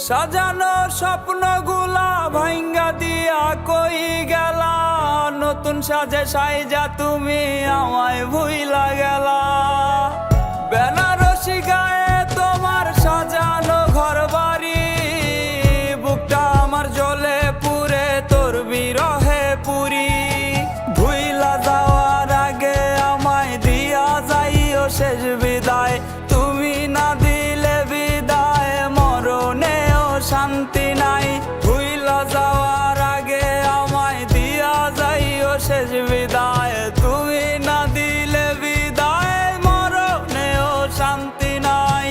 সাজানো স্বপ্নগুলা ভাঙ্গা দিয়া কই গেলা, নতুন সাজে সাইজা তুমি আমায় ভুইলা গেলা। বেনারসি গায়ে তোমার সাজানো ঘর বাড়ি, বুকটা আমার জ্বলে পুরে তোর বিরহে পুরি। ভুইলা যাওয়ার আগে আমায় দিয়া যাইও শেষ বিদায়, তুমি না দিলে বিদায় মরণেও শান্তি নাই। ভুইলা যাওয়ার আগে আমায় দিয়া যাইও শেষ বিদায়, তুমি না দিলে বিদায় মরণেও শান্তি নাই।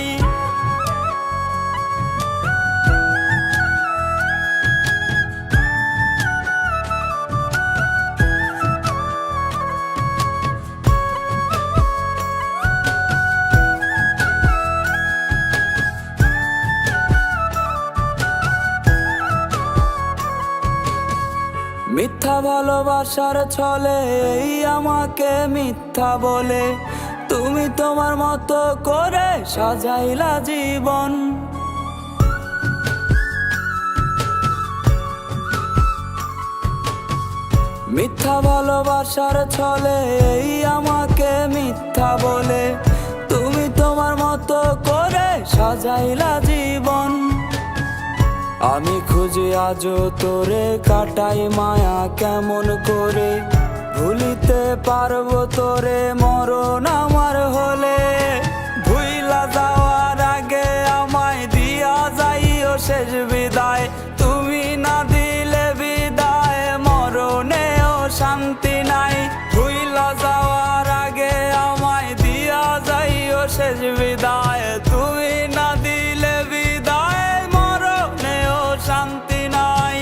মিথ্যা ভালোবাসার ছলে এই আমাকে মিথ্যা বলে, তুমি তোমার মতো করে সাজাইলা জীবন। মিথ্যা ভালোবাসার ছলে এই আমাকে মিথ্যা বলে, তুমি তোমার মতো করে সাজাইলা জীবন। আমি খুঁজি আজও তোরে, কাটাই মায়া কেমন করে, ভুলিতে পারবো তোরে মরণ আমার হলে। ভুইলা যাওয়ার আগে আমায় দিয়া যাইও শেষ বিদায়, তুমি না দিলে বিদায় মরণেও শান্তি নাই। ভুইলা যাওয়ার আগে আমায় দিয়া যাইও শেষ বিদায়, তুমি না দিলে বিদায় মরণেও শান্তি নাই।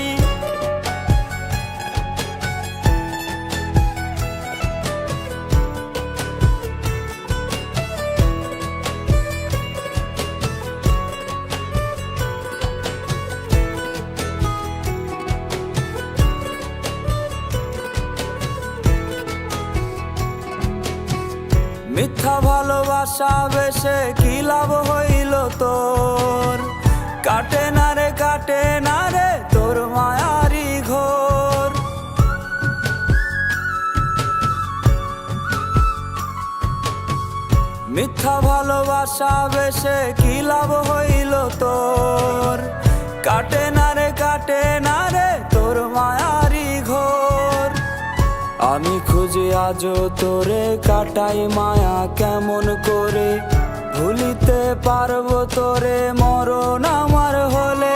মিথ্যা ভালোবাসা বেশে কি লাভ হইল তোর, কাটে না রে তোর মায়ারি ঘোর। মিথ্যা ভালোবাসা বেশে কি লাভ হইল তোর, কাটে না রে তোর মায়ারি ঘোর। আমি খুঁজি আজও তোরে, কাটাই মায়া কেমন করে, ভুলিতে পারবো তোরে মরণ আমার হলে।